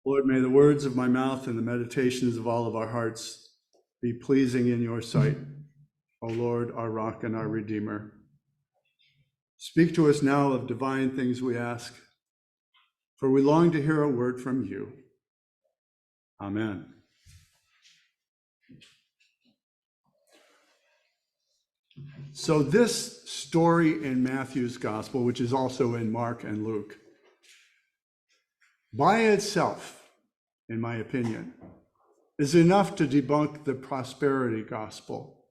Lord, may the words of my mouth and the meditations of all of our hearts be pleasing in your sight, O Lord, our rock and our redeemer. Speak to us now of divine things we ask, for we long to hear a word from you. Amen. So this story in Matthew's gospel, which is also in Mark and Luke, by itself, in my opinion, is enough to debunk the prosperity gospel.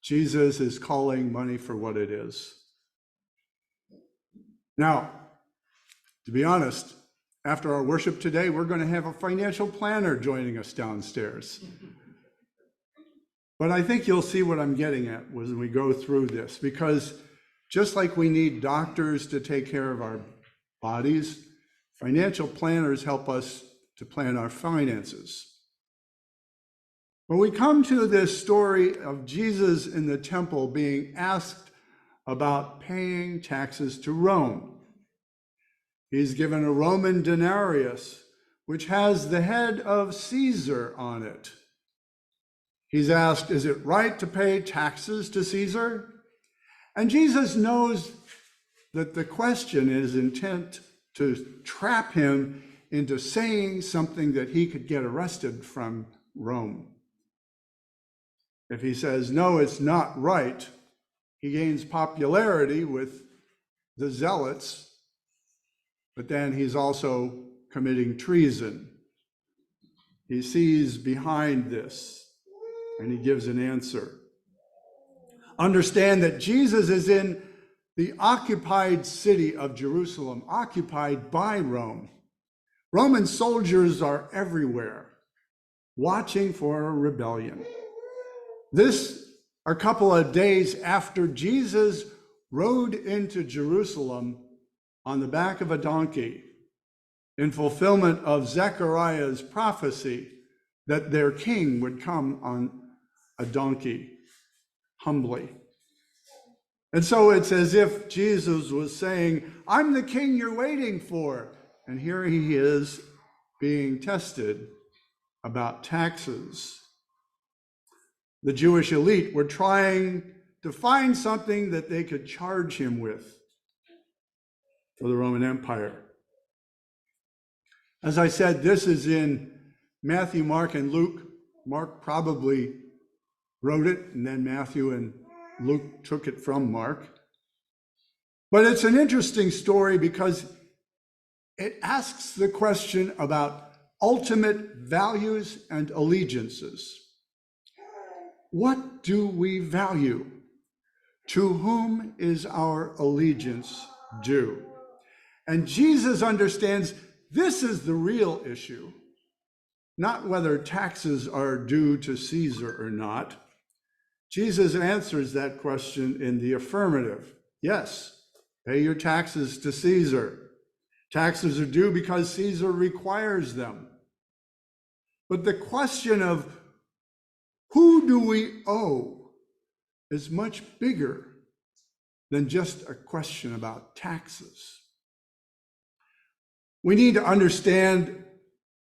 Jesus is calling money for what it is. Now, to be honest, after our worship today, we're going to have a financial planner joining us downstairs. But I think you'll see what I'm getting at when we go through this, because just like we need doctors to take care of our bodies, financial planners help us to plan our finances. When we come to this story of Jesus in the temple being asked about paying taxes to Rome, he's given a Roman denarius, which has the head of Caesar on it. He's asked, is it right to pay taxes to Caesar? And Jesus knows that the question is intent to trap him into saying something that he could get arrested from Rome. If he says, no, it's not right, he gains popularity with the zealots, but then he's also committing treason. He sees behind this and he gives an answer. Understand that Jesus is in the occupied city of Jerusalem, occupied by Rome. Roman soldiers are everywhere, watching for a rebellion. This a couple of days after Jesus rode into Jerusalem on the back of a donkey in fulfillment of Zechariah's prophecy that their king would come on a donkey humbly. And so it's as if Jesus was saying, I'm the king you're waiting for. And here he is being tested about taxes. The Jewish elite were trying to find something that they could charge him with for the Roman Empire. As I said, this is in Matthew, Mark, and Luke. Mark probably wrote it, and then Matthew and Luke took it from Mark. But it's an interesting story because it asks the question about ultimate values and allegiances. What do we value? To whom is our allegiance due? And Jesus understands this is the real issue, not whether taxes are due to Caesar or not. Jesus answers that question in the affirmative. Yes, pay your taxes to Caesar. Taxes are due because Caesar requires them. But the question of who do we owe is much bigger than just a question about taxes. We need to understand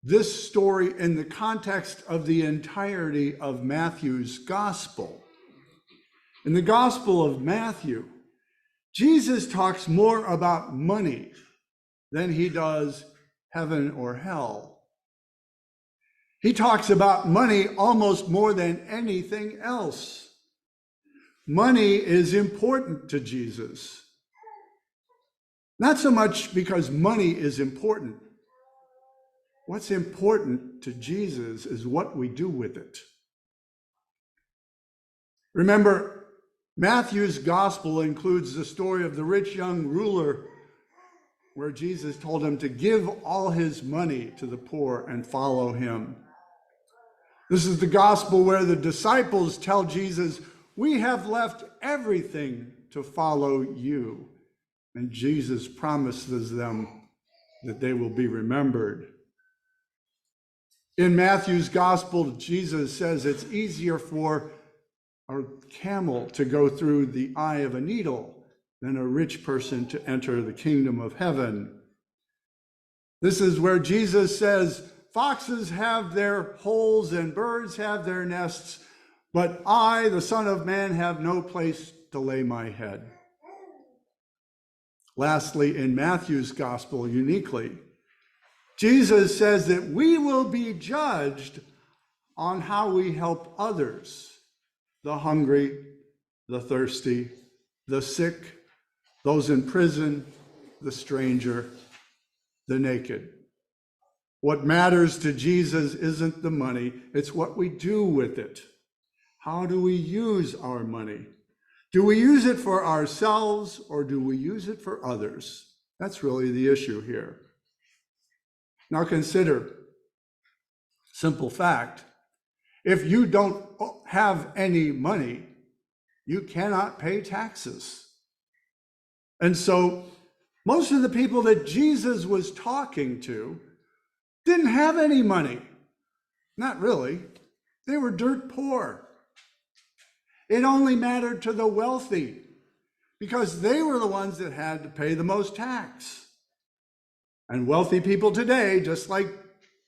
this story in the context of the entirety of Matthew's gospel. In the Gospel of Matthew, Jesus talks more about money than he does heaven or hell. He talks about money almost more than anything else. Money is important to Jesus. Not so much because money is important. What's important to Jesus is what we do with it. Remember, Matthew's gospel includes the story of the rich young ruler where Jesus told him to give all his money to the poor and follow him. This is the gospel where the disciples tell Jesus, we have left everything to follow you. And Jesus promises them that they will be remembered. In Matthew's gospel, Jesus says it's easier for a camel to go through the eye of a needle than a rich person to enter the kingdom of heaven. This is where Jesus says, foxes have their holes and birds have their nests, but I, the Son of Man, have no place to lay my head. Lastly, in Matthew's gospel, uniquely, Jesus says that we will be judged on how we help others, the hungry, the thirsty, the sick, those in prison, the stranger, the naked. What matters to Jesus isn't the money, it's what we do with it. How do we use our money? Do we use it for ourselves or do we use it for others? That's really the issue here. Now consider, simple fact, if you don't have any money, you cannot pay taxes. And so most of the people that Jesus was talking to didn't have any money. Not really. They were dirt poor. It only mattered to the wealthy because they were the ones that had to pay the most tax. And wealthy people today, just like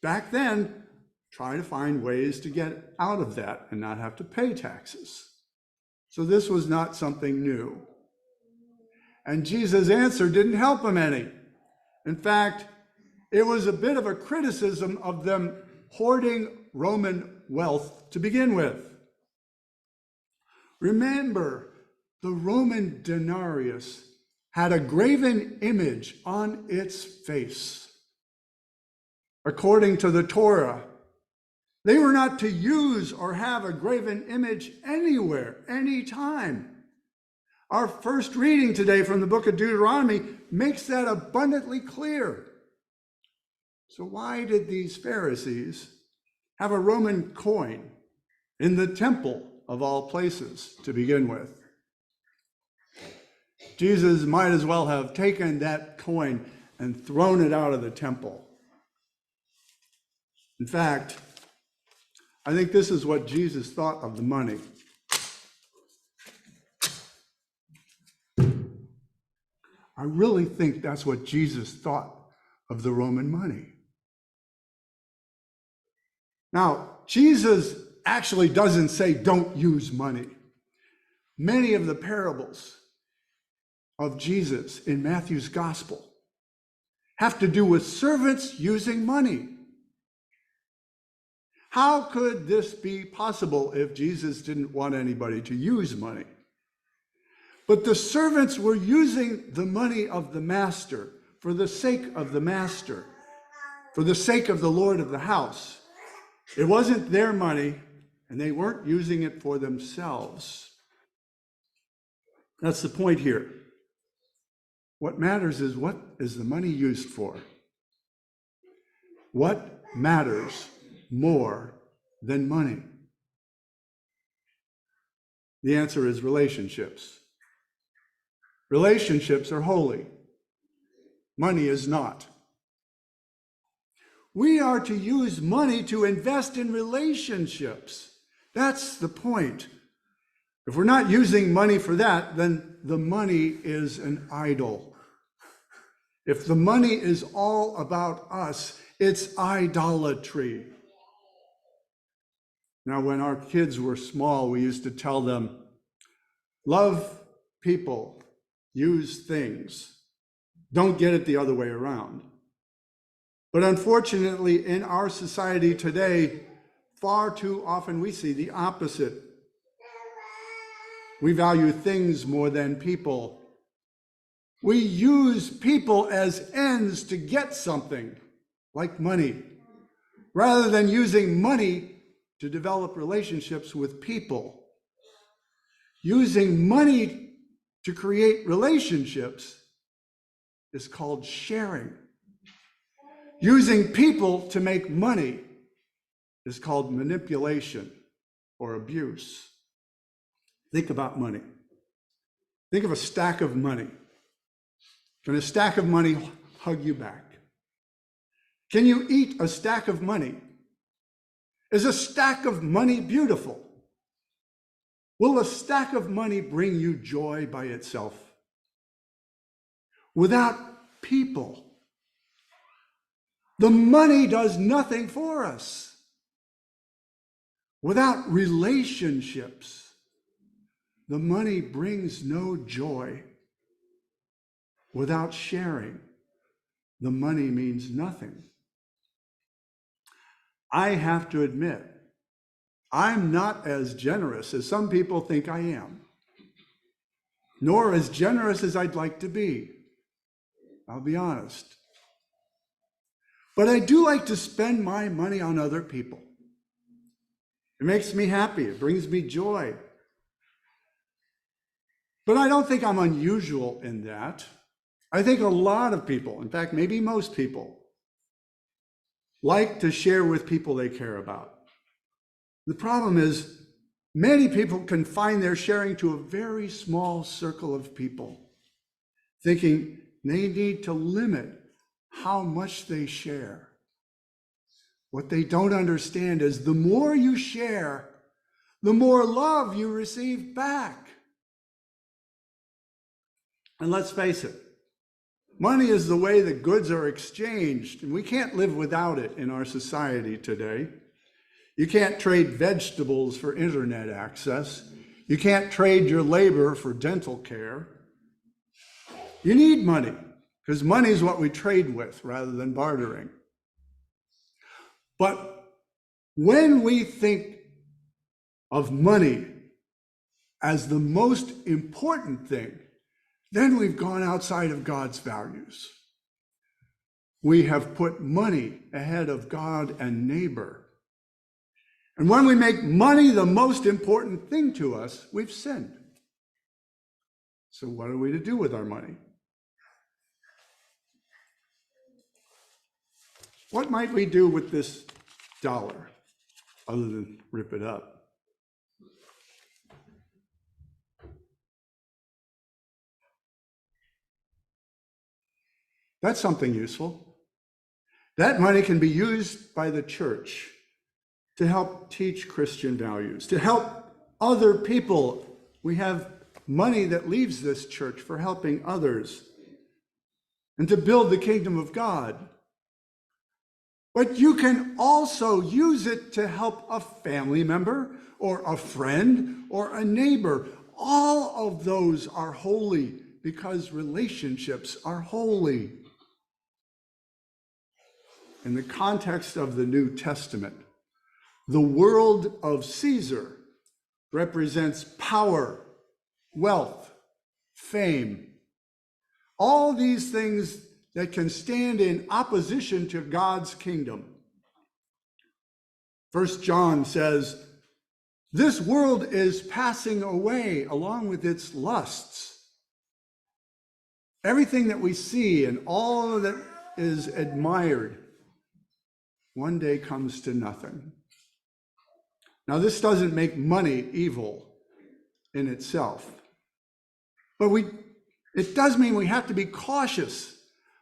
back then, try to find ways to get out of that and not have to pay taxes. So this was not something new. And Jesus' answer didn't help them any. In fact, it was a bit of a criticism of them hoarding Roman wealth to begin with. Remember, the Roman denarius had a graven image on its face. According to the Torah, they were not to use or have a graven image anywhere, anytime. Our first reading today from the book of Deuteronomy makes that abundantly clear. So why did these Pharisees have a Roman coin in the temple of all places to begin with? Jesus might as well have taken that coin and thrown it out of the temple. In fact, I think this is what Jesus thought of the money. I really think that's what Jesus thought of the Roman money. Now, Jesus actually doesn't say don't use money. Many of the parables of Jesus in Matthew's gospel have to do with servants using money. How could this be possible if Jesus didn't want anybody to use money? But the servants were using the money of the master for the sake of the master, for the sake of the Lord of the house. It wasn't their money, and they weren't using it for themselves. That's the point here. What matters is what is the money used for? What matters more than money? The answer is relationships. Relationships are holy. Money is not. We are to use money to invest in relationships. That's the point. If we're not using money for that, then the money is an idol. If the money is all about us, it's idolatry. Now, when our kids were small, we used to tell them, love people, use things. Don't get it the other way around. But unfortunately, in our society today, far too often we see the opposite. We value things more than people. We use people as ends to get something, like money, rather than using money to develop relationships with people. Using money to create relationships is called sharing. Using people to make money is called manipulation or abuse. Think about money. Think of a stack of money. Can a stack of money hug you back? Can you eat a stack of money? Is a stack of money beautiful? Will a stack of money bring you joy by itself? Without people, The money does nothing for us. Without relationships, the money brings no joy. Without sharing, the money means nothing. I have to admit, I'm not as generous as some people think I am, nor as generous as I'd like to be. I'll be honest. But I do like to spend my money on other people. It makes me happy. It brings me joy. But I don't think I'm unusual in that. I think a lot of people, in fact, maybe most people, like to share with people they care about. The problem is, many people confine their sharing to a very small circle of people, thinking they need to limit how much they share. What they don't understand is the more you share, the more love you receive back. And let's face it, money is the way that goods are exchanged, and we can't live without it in our society today. You can't trade vegetables for internet access. You can't trade your labor for dental care. You need money, because money is what we trade with rather than bartering. But when we think of money as the most important thing, then we've gone outside of God's values. We have put money ahead of God and neighbor. And when we make money the most important thing to us, we've sinned. So what are we to do with our money? What might we do with this dollar other than rip it up? That's something useful. That money can be used by the church to help teach Christian values, to help other people. We have money that leaves this church for helping others and to build the kingdom of God. But you can also use it to help a family member or a friend or a neighbor. All of those are holy because relationships are holy. In the context of the New Testament, the world of Caesar represents power, wealth, fame, all these things that can stand in opposition to God's kingdom. 1 John says, this world is passing away along with its lusts. Everything that we see and all that is admired one day comes to nothing. Now, this doesn't make money evil in itself, but it does mean we have to be cautious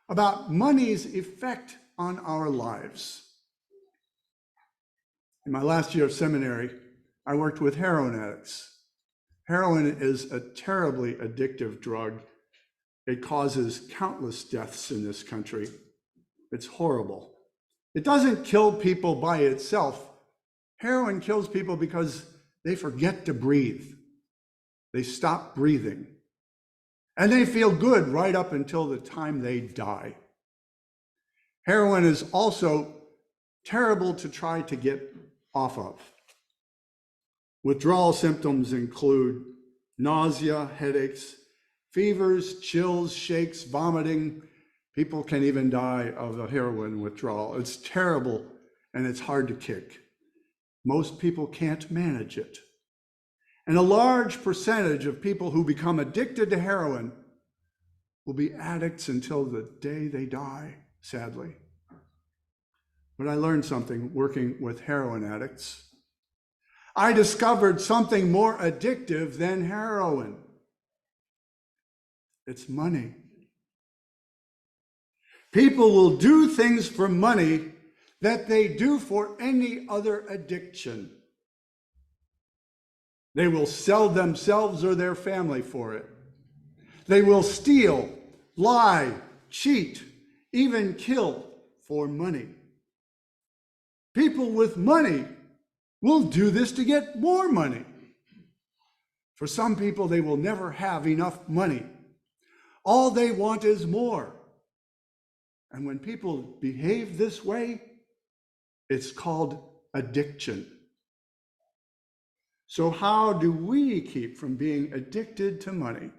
about money's effect on our lives. In my last year of seminary, I worked with heroin addicts. Heroin is a terribly addictive drug. It causes countless deaths in this country. It's horrible. It doesn't kill people by itself. Heroin kills people because they forget to breathe. They stop breathing. And they feel good right up until the time they die. Heroin is also terrible to try to get off of. Withdrawal symptoms include nausea, headaches, fevers, chills, shakes, vomiting. People can even die of a heroin withdrawal. It's terrible and it's hard to kick. Most people can't manage it. And a large percentage of people who become addicted to heroin will be addicts until the day they die, sadly. But I learned something working with heroin addicts. I discovered something more addictive than heroin. It's money. People will do things for money that they do for any other addiction. They will sell themselves or their family for it. They will steal, lie, cheat, even kill for money. People with money will do this to get more money. For some people, they will never have enough money. All they want is more. And when people behave this way, it's called addiction. So how do we keep from being addicted to money?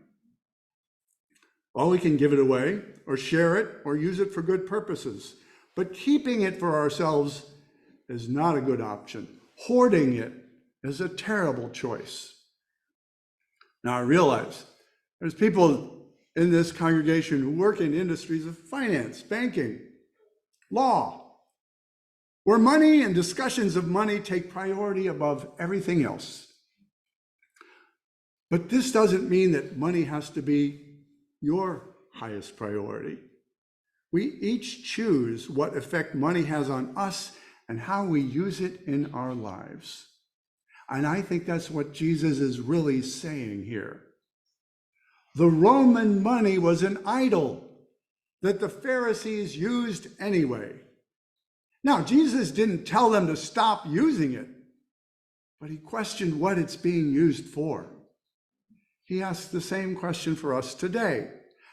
Well, we can give it away or share it or use it for good purposes. But keeping it for ourselves is not a good option. Hoarding it is a terrible choice. Now, I realize there's people in this congregation who work in industries of finance, banking, law, where money and discussions of money take priority above everything else. But this doesn't mean that money has to be your highest priority. We each choose what effect money has on us and how we use it in our lives. And I think that's what Jesus is really saying here. The Roman money was an idol that the Pharisees used anyway. Now, Jesus didn't tell them to stop using it, but he questioned what it's being used for. He asked the same question for us today.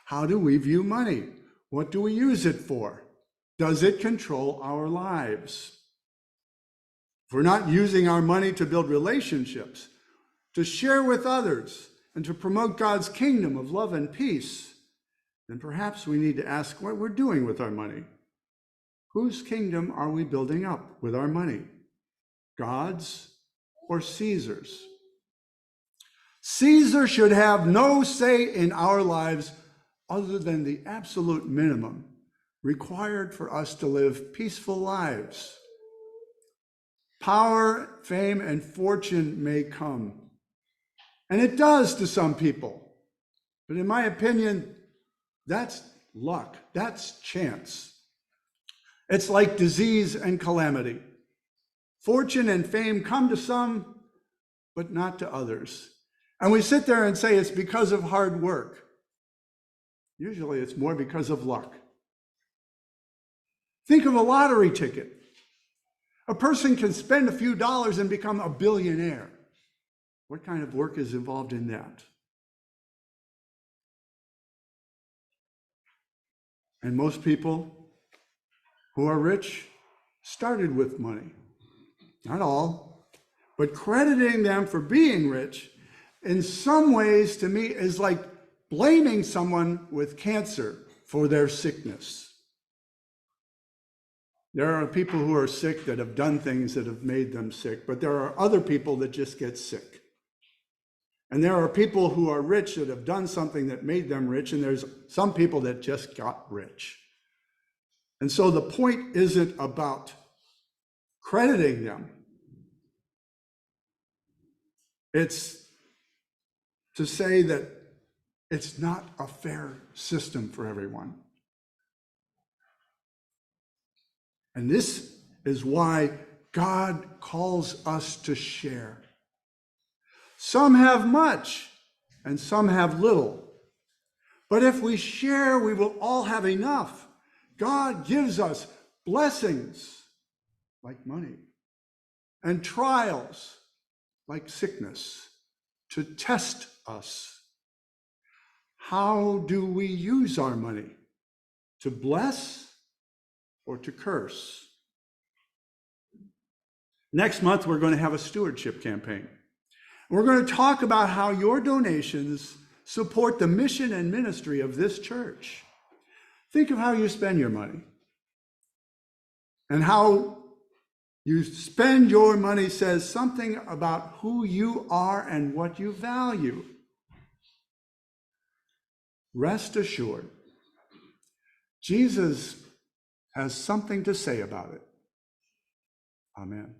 How do we view money? What do we use it for? Does it control our lives? If we're not using our money to build relationships, to share with others, and to promote God's kingdom of love and peace, then perhaps we need to ask what we're doing with our money. Whose kingdom are we building up with our money? God's or Caesar's? Caesar should have no say in our lives other than the absolute minimum required for us to live peaceful lives. Power, fame, and fortune may come, and it does to some people. But in my opinion, that's luck, that's chance. It's like disease and calamity. Fortune and fame come to some, but not to others. And we sit there and say it's because of hard work. Usually it's more because of luck. Think of a lottery ticket. A person can spend a few dollars and become a billionaire. What kind of work is involved in that? And most people who are rich started with money. Not all, but crediting them for being rich in some ways to me is like blaming someone with cancer for their sickness. There are people who are sick that have done things that have made them sick, but there are other people that just get sick. And there are people who are rich that have done something that made them rich, and there's some people that just got rich. And so the point isn't about crediting them. It's to say that it's not a fair system for everyone. And this is why God calls us to share. Some have much and some have little. But if we share, we will all have enough. God gives us blessings like money and trials like sickness to test us. How do we use our money? To bless or to curse? Next month, we're going to have a stewardship campaign. We're going to talk about how your donations support the mission and ministry of this church. Think of how you spend your money. And how you spend your money says something about who you are and what you value. Rest assured, Jesus has something to say about it. Amen.